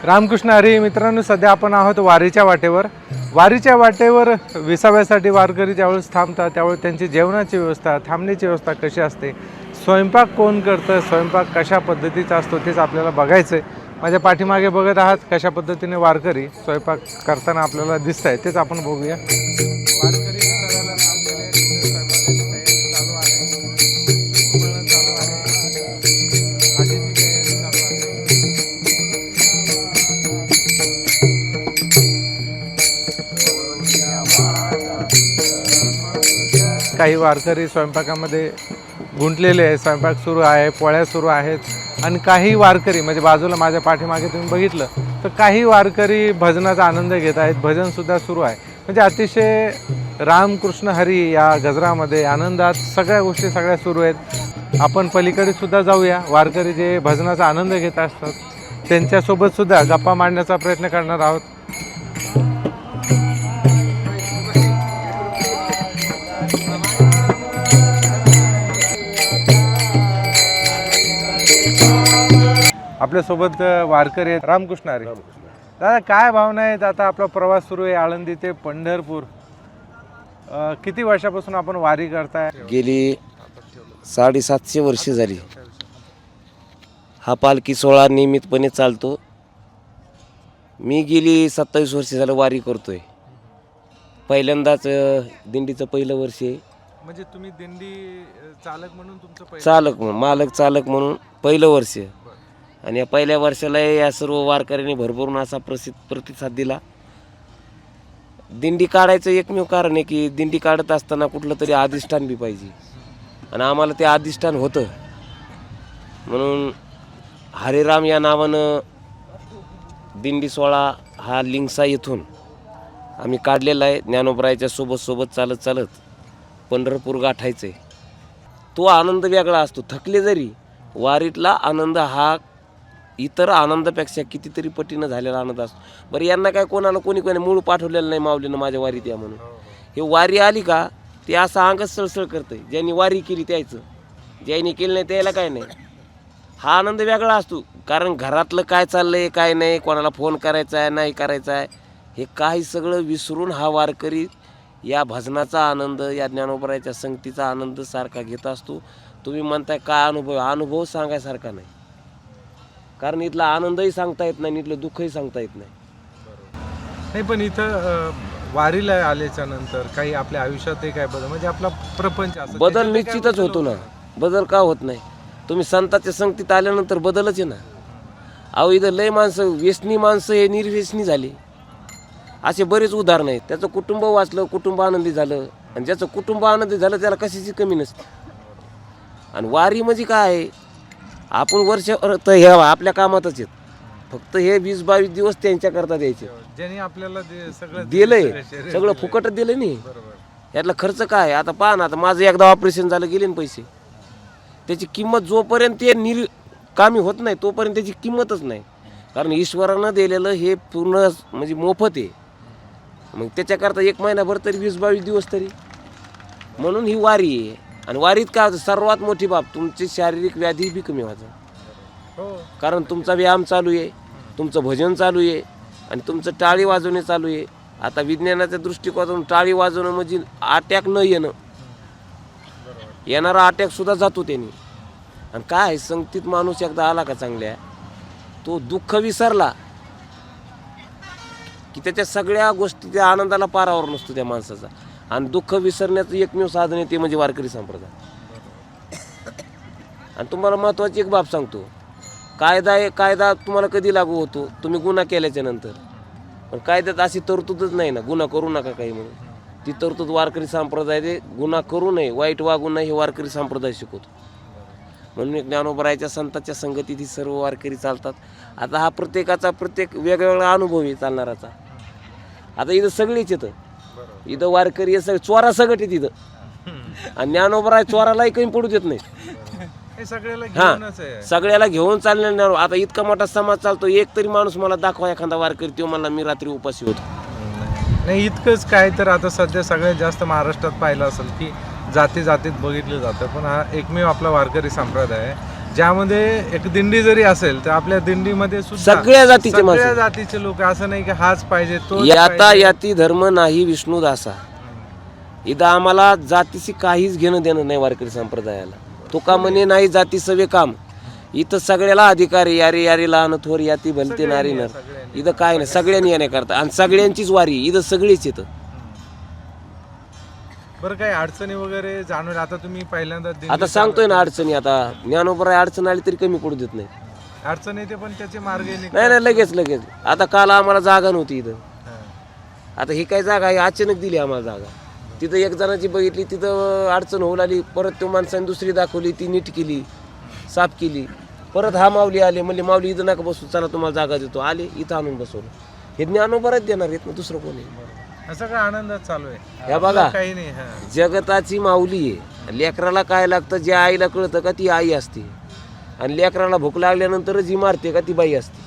रामकृष्ण हरी मित्रांनो, सध्या आपण आहोत वारीच्या वाटेवर. वारीच्या वाटेवर विसाव्यासाठी वारकरी ज्यावेळेस थांबतात त्यावेळेस त्यांची जेवणाची व्यवस्था, थांबण्याची व्यवस्था कशी असते, स्वयंपाक कोण करतं, स्वयंपाक कशा पद्धतीचा असतो तेच आपल्याला बघायचं आहे. माझ्या पाठीमागे बघत आहात कशा पद्धतीने वारकरी स्वयंपाक करताना आपल्याला दिसत आहे, तेच आपण बघूया. वारकरी विसाव्याला थांबलेले आहेत, स्वयंपाकाची तयारी चालू आहे, उमळणं चालू आहे, भाजीची तयारी चालू आहे. काही वारकरी स्वयंपाकामध्ये गुंतलेले आहे, स्वयंपाक सुरू आहे, पोळ्या सुरू आहेत. आणि काही वारकरी म्हणजे बाजूला माझ्या पाठीमागे तुम्ही बघितलं तर काही वारकरी भजनाचा आनंद घेत आहेत, भजनसुद्धा सुरू आहे. म्हणजे अतिशय रामकृष्ण हरी या गजरामध्ये आनंदात सगळ्या गोष्टी सगळ्या सुरू आहेत. आपण पलीकडे सुद्धा जाऊया. वारकरी जे भजनाचा आनंद घेत असतात त्यांच्यासोबत सुद्धा गप्पा मांडण्याचा प्रयत्न करणार आहोत. आपल्यासोबत वारकरी आहेत. रामकृष्ण हरी. दादा, काय भावना आहेत? आता आपला प्रवास सुरू आहे आळंदी ते पंढरपूर. किती वर्षापासून आपण वारी करताय? गेली 750 वर्षे झाली. हा पालखी सोहळा नियमितपणे चालतो. मी गेली 27 वर्षे झालं वारी करतोय. पहिल्यांदाच दिंडीचं पहिलं वर्ष आहे. म्हणजे तुम्ही दिंडी चालक म्हणून तुमचं पहिलं चालक म्हणून, मालक चालक म्हणून पहिलं वर्ष. आणि या पहिल्या वर्षाला या सर्व वारकऱ्यांनी भरभरून असा प्रतिसाद दिला. दिंडी काढायचं एकमेव कारण आहे की दिंडी काढत असताना कुठलं तरी अधिष्ठान बी पाहिजे, आणि आम्हाला ते अधिष्ठान होतं. म्हणून हरिराम या नावानं दिंडी सोहळा हा लिंगसा येथून आम्ही काढलेला आहे. ज्ञानोबरायाच्या सोबत चालत पंढरपूर गाठायचं आहे. तो आनंद वेगळा असतो. थकले जरी वारीतला आनंद हा इतर आनंदापेक्षा कितीतरी पटीनं झालेला आनंद असतो. बरं, यांना काय कोणाला कोणी मूळ पाठवलेलं नाही माऊलीनं माझ्या वारीत या म्हणून. हे वारी आली का ते असं अंगच सळसळ करतंय. ज्यांनी वारी केली त्याचं, ज्यांनी केलं नाही त्याला काय नाही. हा आनंद वेगळा असतो. कारण घरातलं काय चाललंय काय नाही, कोणाला फोन करायचा आहे नाही करायचा आहे, हे काही सगळं विसरून हा वारकरी या भजनाचा आनंद, या ज्ञानोबरायाच्या संगतीचा आनंद सारखा घेत असतो. तुम्ही म्हणताय काय अनुभव सांगायसारखा नाही. कारण इथला आनंदही सांगता येत नाही, इथलं दुःखही सांगता येत नाही. नाही, पण इथं वारीला आल्याच्या नंतर काही आपल्या आयुष्यात काय बदल, म्हणजे आपला प्रपंच बदल निश्चितच होतो ना. बदल का होत नाही? तुम्ही संतांच्या संगतीत आल्यानंतर बदलच आहे ना. अहो, इथं लय माणसं, व्यसनी माणसं हे निर्व्यसनी झाली. असे बरेच उदाहरण आहेत. त्याचं कुटुंब वाचलं, कुटुंब आनंदी झालं. आणि ज्याचं कुटुंब आनंदी झालं त्याला कशाची कमी नसते. आणि वारी म्हणजे काय आहे? आपण वर्ष तर हे आपल्या कामातच आहेत. फक्त हे 20-22 दिवस त्यांच्याकरता द्यायचे. ज्यांनी आपल्याला सगळं दिलंय, सगळं फुकट दिलं नाही. यातला खर्च काय? आता पहा ना, आता माझं एकदा ऑपरेशन झालं, गेले ना पैसे. त्याची किंमत जोपर्यंत ते कामी होत नाही तोपर्यंत त्याची किंमतच नाही. कारण ईश्वरानं दिलेलं हे पूर्ण म्हणजे मोफत आहे. मग त्याच्याकरता 1 महिनाभर तरी 20-22 दिवस तरी. म्हणून ही वारी आहे. आणि वारीत काय होतं? सर्वात मोठी बाब, तुमची शारीरिक व्याधी बी कमी व्हायचं. कारण तुमचा व्यायाम चालू आहे, तुमचं भजन चालू आहे, आणि तुमचं टाळी वाजवणे चालू आहे. आता विज्ञानाच्या दृष्टिकोनातून टाळी वाजवणं म्हणजे अटॅक न येणं. येणारा अटॅकसुद्धा जातो त्यांनी. आणि काय संगतीत माणूस एकदा आला का चांगल्या, तो दुःख विसरला की त्याच्या सगळ्या गोष्टी त्या आनंदाला पारावर नसतो त्या माणसाचा. आणि दुःख विसरण्याचं एकमेव साधन आहे ते म्हणजे वारकरी संप्रदाय. आणि तुम्हाला महत्त्वाची एक बाब सांगतो. कायदा तुम्हाला कधी लागू होतो? तुम्ही गुन्हा केल्याच्या नंतर. पण कायद्यात अशी तरतूदच नाही ना, गुन्हा करू नका काही म्हणून. ती तरतूद वारकरी संप्रदाय दे, गुन्हा करू नये, वाईट वागू नये हे वारकरी संप्रदाय शिकवतो. म्हणून ज्ञानोबरायाच्या संतांच्या संगतीत ही सर्व वारकरी चालतात. आता हा प्रत्येक वेगवेगळा अनुभव आहे चालणाराचा. आता इथं सगळीच येतं. इथं वारकरी सगळे चोरा सगट आहे तिथं. आणि ज्ञानोबराय चोरालाही कमी पडू देत नाही. सगळ्याला घेऊन चालणार. आता इतका मोठा समाज चालतो, एक तरी माणूस मला दाखवा एखादा वारकरी तो मला मी रात्री उपाशी होतो. नाही, इतकंच काय तर आता सध्या सगळ्यात जास्त महाराष्ट्रात पाहिलं असेल की जातीत बघितलं जातं. पण हा एकमेव आपला वारकरी संप्रदाय आहे ज्यामध्ये एक दिंडी जरी असेल तर आपल्या दिंडीमध्ये सुद्धा सगळ्या जातीचे माणसं. सगळ्या जातीचे लोक, असं नाही की हाच पाहिजे तो याता याती धर्म नाही विष्णू दासा. इथं आम्हाला जातीशी काहीच घेणं देणं नाही वारकरी संप्रदायाला. तुका म्हणे नाही जाती सवे काम. इथं सगळ्याला अधिकार आहे. यारे यारे लहान थोर याती भलते नारी नर. इथं काय नाही, सगळ्यांनी येणे करता आणि सगळ्यांचीच वारी. इथं सगळीच येतं. बरं काही अडचणी वगैरे जाणवल्या आता तुम्ही पहिल्यांदा आता सांगतोय ना अडचणी. आता ज्ञानोबराय अडचण आली तरी कमी पडू देत नाही. अडचण येते पण त्याचे मार्ग नाही लगेच. आता काल आम्हाला जागा नव्हती इथं. आता ही काय जागा आहे, अचानक दिली आम्हाला जागा. तिथं एक जणाची बघितली, तिथं अडचण होऊ लागली. परत तो माणसाने दुसरी दाखवली, ती नीट केली, साफ केली. परत हा माऊली आले, म्हणले माऊली इथं नका बसू, चला तुम्हाला जागा देतो. आले, इथं आणून बसवलं. हे ज्ञानोबराच देणार आहेत ना, दुसरं कोणी. सगळं आनंदात चालू आहे. ह्या बघा, काही नाही. जगताची माऊली आहे. लेकराला काय लागतं, ज्या आईला कळतं का ती आई असते. आणि लेकराला भूक लागल्यानंतरच ही मारते का ती बाई असते.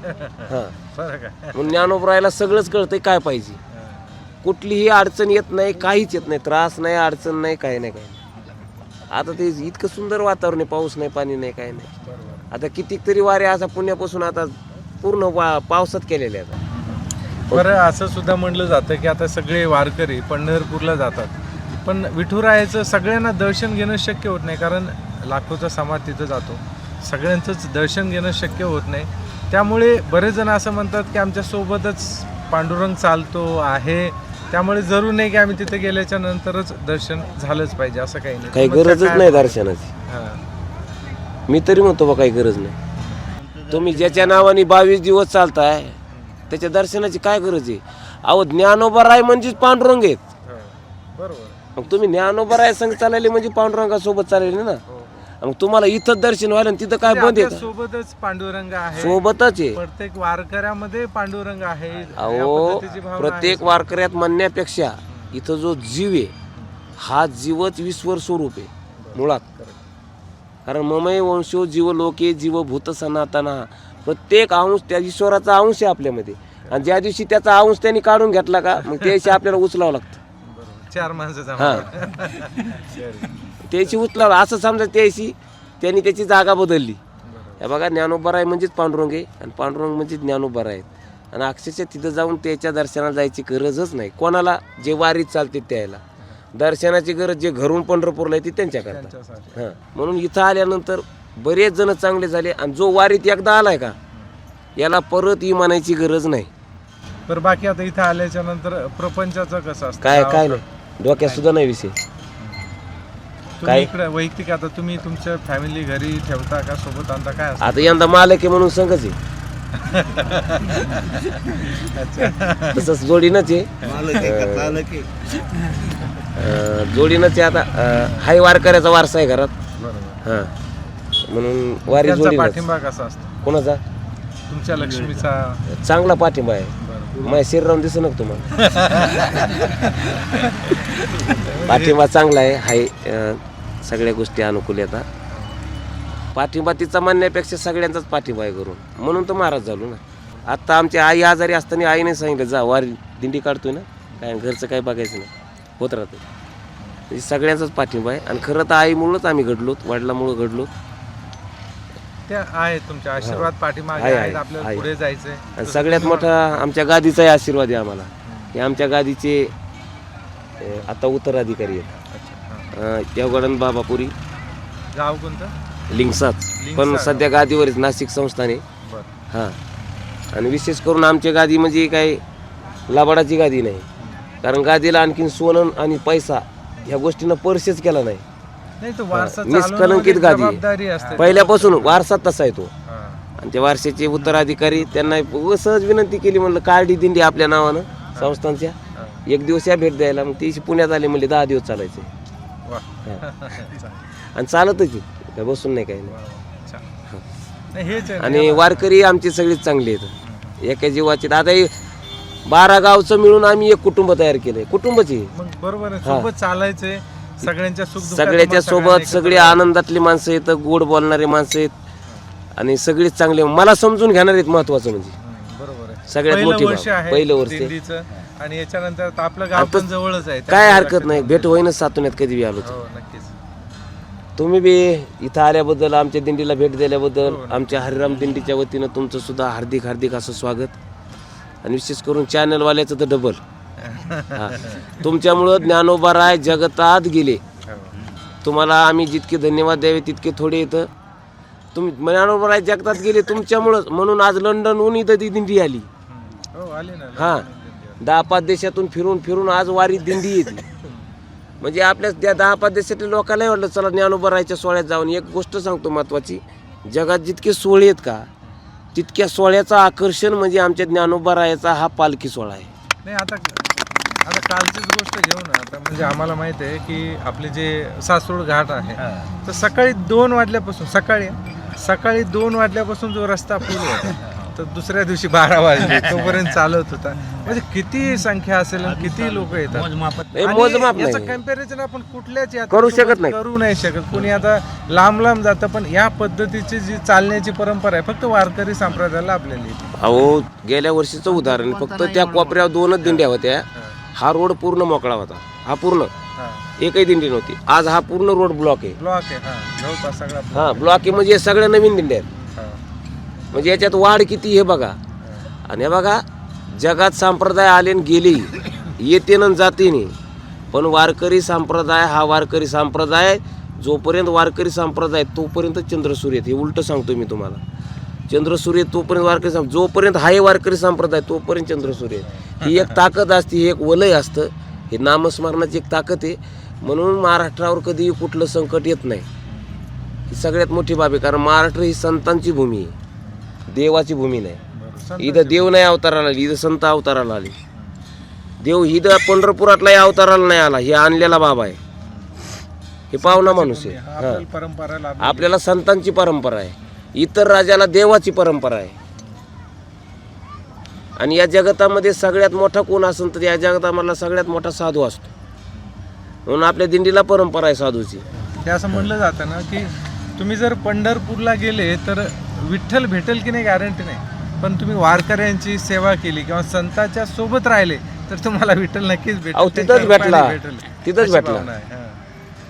हा, म्हणून ज्ञानोबरायला सगळंच कळतंय काय पाहिजे. कुठलीही अडचण येत नाही, काहीच येत नाही, त्रास नाही, अडचण नाही, काही नाही. आता ते इतकं सुंदर वातावरण आहे, पाऊस नाही, पाणी नाही, काही नाही. आता कितीक तरी वाऱ्या असा पुण्यापासून आता पूर्ण पावसात केलेल्या आहेत. बरं असं सुद्धा म्हणलं जातं की आता सगळे वारकरी पंढरपूरला जातात, पण विठुरायाचं सगळ्यांना दर्शन घेणं शक्य होत नाही, कारण लाखोचा समाज तिथं जातो. सगळ्यांचंच दर्शन घेणं शक्य होत नाही. त्यामुळे बरेच जण असं म्हणतात की आमच्या सोबतच पांडुरंग चालतो आहे, त्यामुळे जरूर नाही की आम्ही तिथे गेल्याच्या नंतरच दर्शन झालंच पाहिजे, असं काही नाही. काही गरजच नाही दर्शनाची. मी तरी म्हणतो बा काही गरज नाही. तुम्ही ज्याच्या नावाने 22 दिवस चालताय त्याच्या दर्शनाची काय गरज आहे. अहो ज्ञानोबराय म्हणजेच पांडुरंग आहेत. बरोबर. मग तुम्ही ज्ञानोबराय संग चालले म्हणजे पांडुरंगासोबत चालले ना. मग तुम्हाला इथं दर्शन व्हायला तिथं काय बंद आहे? सोबतच पांडुरंग आहे, सोबतच आहे. प्रत्येक वारकऱ्यामध्ये पांडुरंग आहे. अहो प्रत्येक वारकऱ्यात म्हणण्यापेक्षा इथं जो जीव आहे हा जीवच ईश्वर स्वरूप आहे मुळात. कारण ममय वंशो जीव लोके जीवभूत सनातना. प्रत्येक अंश त्या ईश्वराचा अंश आहे आपल्यामध्ये. आणि ज्या दिवशी त्याचा अंश त्यांनी काढून घेतला का मग त्याशी आपल्याला उचलावं लागतं. चार माणसं त्याची उचलावं असं समजा. त्याशी त्यांनी त्याची जागा बदलली. हे बघा ज्ञानोबराय म्हणजेच पांडुरंग आहे आणि पांडुरंग म्हणजे ज्ञानोबराय आहेत. आणि अक्षरशः तिथं जाऊन त्याच्या दर्शनाला जायची गरजच नाही. कोणाला जे वारीत चालते त्याला दर्शनाची गरज जे घरून पंढरपूरला येते त्यांच्याकरता. हां, म्हणून इथं आल्यानंतर बरेच जण चांगले झाले. आणि जो वारीत एकदा आलाय का याला परत म्हणायची गरज नाही. तर बाकी आता इथं आल्याच्या नंतर प्रपंचाचं कसं असतं? काय नाही, डोक्यात सुद्धा नाही विषय. काय इकडे वैयक्तिक आता तुम्ही तुमच्या फॅमिली घरी ठेवता का सोबत आणता, काय असतं? आता यंदा मालक आहे म्हणून संघच आहे. तसंच जोडीनच आहे. जोडीनच आहे. आता हाय वारकऱ्याचा वारसा आहे घरात. हा, म्हणून वारी जोडी. पाठिंबा कसा असतो कोणाचा? तुमच्या लक्ष्मीचा चांगला पाठिंबा आहे. माझ्या शरीरावर दिसत ना तुम्हाला. पाठिंबा चांगला आहे. हाय सगळ्या गोष्टी अनुकूल येतात. पाठिंबा तिचा म्हणण्यापेक्षा सगळ्यांचाच पाठिंबा आहे करून, म्हणून तर महाराज झालो ना. आत्ता आमची आई आजारी असताना आईने सांगितलं जा वारी दिंडी काढतोय ना, काय घरचं काय बघायचं नाही, होत राहतं. म्हणजे सगळ्यांचाच पाठिंबा आहे. आणि खरं तर आईमुळंच आम्ही घडलो, वडिलांमुळं घडलो. त्या आहेत तुमच्या आशीर्वाद पाठीमागे आहेत, आपल्याला पुढे जायचंय. आणि सगळ्यात मोठा आमच्या गादीचाही आशीर्वाद आहे आम्हाला, की आमच्या गादीचे आता उत्तराधिकारी आहेत. देवगडन बाबापुरी, गाव कोणतं? लिंगसाच, पण सध्या गादीवरच नाशिक संस्थाने. हां, आणि विशेष करून आमच्या गादी म्हणजे काही लाबाडाची गादी नाही. कारण गादीला आणखीन सोनं आणि पैसा ह्या गोष्टीनं पर्सेस केला नाही. निष्कलंकित गादी पहिल्यापासून वारसा तसा आहे तो. आणि त्या वारशाचे उत्तराधिकारी त्यांना सहज विनंती केली, म्हणलं कार्डी दिंडी आपल्या नावानं संस्थांच्या एक दिवस या भेट द्यायला. मग ती पुण्यात आले, म्हणले 10 दिवस चालायचे. आणि चालतच काय बसून नाही, काही नाही. आणि वारकरी आमची सगळीच चांगली आहेत, एका जीवाचे. आता 12 गावचं मिळून आम्ही एक कुटुंब तयार केलंय. कुटुंबच आहे. बरोबर आहे, सोबत चालायचंय. सगळ्याच्या सोबत सगळे आनंदातली माणसं आहेत, गोड बोलणारे माणसं आहेत, आणि सगळीच चांगले मला समजून घेणार आहेत. महत्वाचं म्हणजे बरोबर आहे, सगळ्यात मोठी पहिलं वर्ष. आणि याच्यानंतर आपलं गाव पण जवळच आहे, काय हरकत नाही. भेट होईनच सातून कधी बी आलो. नक्कीच. तुम्ही बी इथं आल्याबद्दल, आमच्या दिंडीला भेट दिल्याबद्दल, आमच्या हरिराम दिंडीच्या वतीनं तुमचं सुद्धा हार्दिक हार्दिक असं स्वागत. आणि विशेष करून चॅनलवाल्याचं तर डबल. तुमच्यामुळं ज्ञानोबा जगतात गेले. तुम्हाला आम्ही जितके धन्यवाद द्यावे तितके थोडे येतं. तुम्ही ज्ञानोबा जगतात गेले तुमच्यामुळंच, म्हणून आज लंडनहून इथं ती दिंडी आली. हां, 10-5 देशातून फिरून फिरून आज वारी दिंडी येते. म्हणजे आपल्या त्या 10-5 देशातल्या लोकांनाही वाटलं चला ज्ञानोबा सोहळ्यात जाऊन. एक गोष्ट सांगतो महत्त्वाची, जगात जितके सोहळे आहेत का तितक्या सोहळ्याचं आकर्षण म्हणजे आमच्या ज्ञानोबा हा पालखी सोहळा आहे. नाही, आता कालचीच गोष्ट घेऊ ना. आता म्हणजे आम्हाला माहिती आहे की आपले जे सासवड घाट आहे तर सकाळी 2 वाजल्यापासून सकाळी 2 वाजल्यापासून जो रस्ता फुल होता तर दुसऱ्या दिवशी 12 वाजले तोपर्यंत चालत होता. म्हणजे किती संख्या असेल आणि किती लोक येतात, मोजमाप नाही. याचं कम्पॅरिझन आपण कुठल्याच करू शकत नाही. करू नाही शकत. कोणी आता लांब जातं, पण या पद्धतीची जी चालण्याची परंपरा आहे फक्त वारकरी संप्रदायाला आपल्याला येते. अहो, गेल्या वर्षीचं उदाहरण, फक्त त्या कोपऱ्यावर 2च दिंड्या होत्या. हा रोड पूर्ण मोकळा होता. हा पूर्ण एकही दिंडी नव्हती. आज हा पूर्ण रोड ब्लॉक आहे. जवळपास सगळा हा ब्लॉक आहे. म्हणजे सगळ्या नवीन दिंड्या आहेत. म्हणजे याच्यात वाढ किती हे बघा. आणि हे बघा, जगात संप्रदाय आले आणि गेले, येते न जाते नाही, पण वारकरी संप्रदाय हा वारकरी संप्रदाय जोपर्यंत वारकरी संप्रदाय तोपर्यंत चंद्रसूर्य. हे उलट सांगतो मी तुम्हाला. चंद्रसूर्य तोपर्यंत वारकरी जोपर्यंत हाय वारकरी संप्रदाय तोपर्यंत चंद्रसूर्य. ही एक ताकद असते, ही एक वलय असतं. हे नामस्मरणाची एक ताकद आहे. म्हणून महाराष्ट्रावर कधी कुठलं संकट येत नाही. ही सगळ्यात मोठी बाब आहे. कारण महाराष्ट्र ही संतांची भूमी आहे, देवाची भूमी नाही. इथं देव नाही अवताराला आली, इथं संत अवताराला आली. देव इथं पंढरपुरातलाही अवताराला नाही आला. हे आणलेला बाबा आहे. हे पावना माणूस आहे. परंपरा आपल्याला संतांची परंपरा आहे. इतर राजाला देवाची परंपरा आहे. आणि या जगतामध्ये सगळ्यात मोठा कोण असेल तर या जगतामधला सगळ्यात मोठा साधू असतो. म्हणून आपल्या दिंडीला परंपरा आहे साधूची. ते असं म्हणलं जातं ना की तुम्ही जर पंढरपूरला गेले तर विठ्ठल भेटेल की नाही गॅरंटी नाही, पण तुम्ही वारकऱ्यांची सेवा केली किंवा संतांच्या सोबत राहिले तर तुम्हाला विठ्ठल नक्कीच भेटेल. तिथंच भेटला.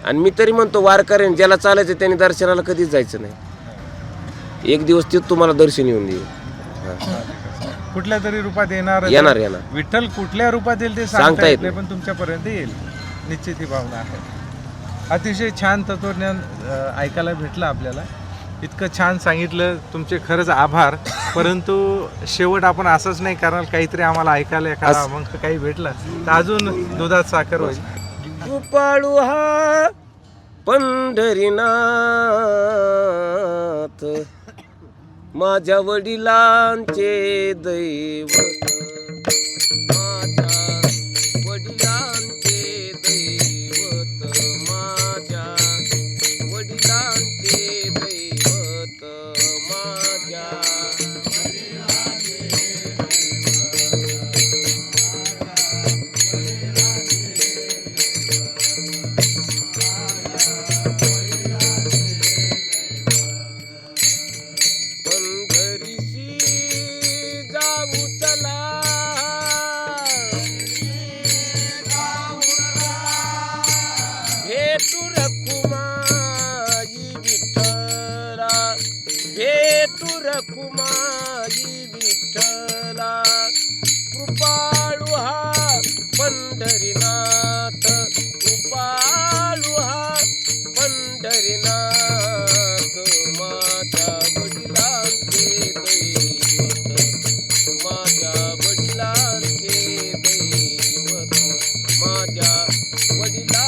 आणि मी तरी म्हणतो वारकऱ्यांनी ज्याला चालायचं त्यांनी दर्शनाला कधीच जायचं नाही. एक दिवस ते तुम्हाला दर्शन येऊन देईल. कुठल्या तरी रूपात येणार. विठ्ठल कुठल्या रूपात येईल ते सांगता येत नाही, पण तुमच्यापर्यंत येईल निश्चित ही भावना आहे. अतिशय छान तत्वज्ञान ऐकायला भेटलं आपल्याला. इतकं छान सांगितलं, तुमचे खरंच आभार. परंतु शेवट आपण असंच नाही करणार, काहीतरी आम्हाला ऐकायला एखादा मग काही भेटलं तर अजून दुधात साखर होईल. कृपाळू हा पंढरीनाथ माझ्या वडिलांचे दैवत, माझ्या वडिलांचे दैवत, माझ्या वडिलांचे दैवत, माझ्या रखुमाई विठ्ठला, कृपाळू हा पंढरीनाथ, कृपाळू हा पंढरीनाथ, माझ्या वडिलांचे दैवत, माझ्या वडिलांचे दैवत, माझ्या वडिला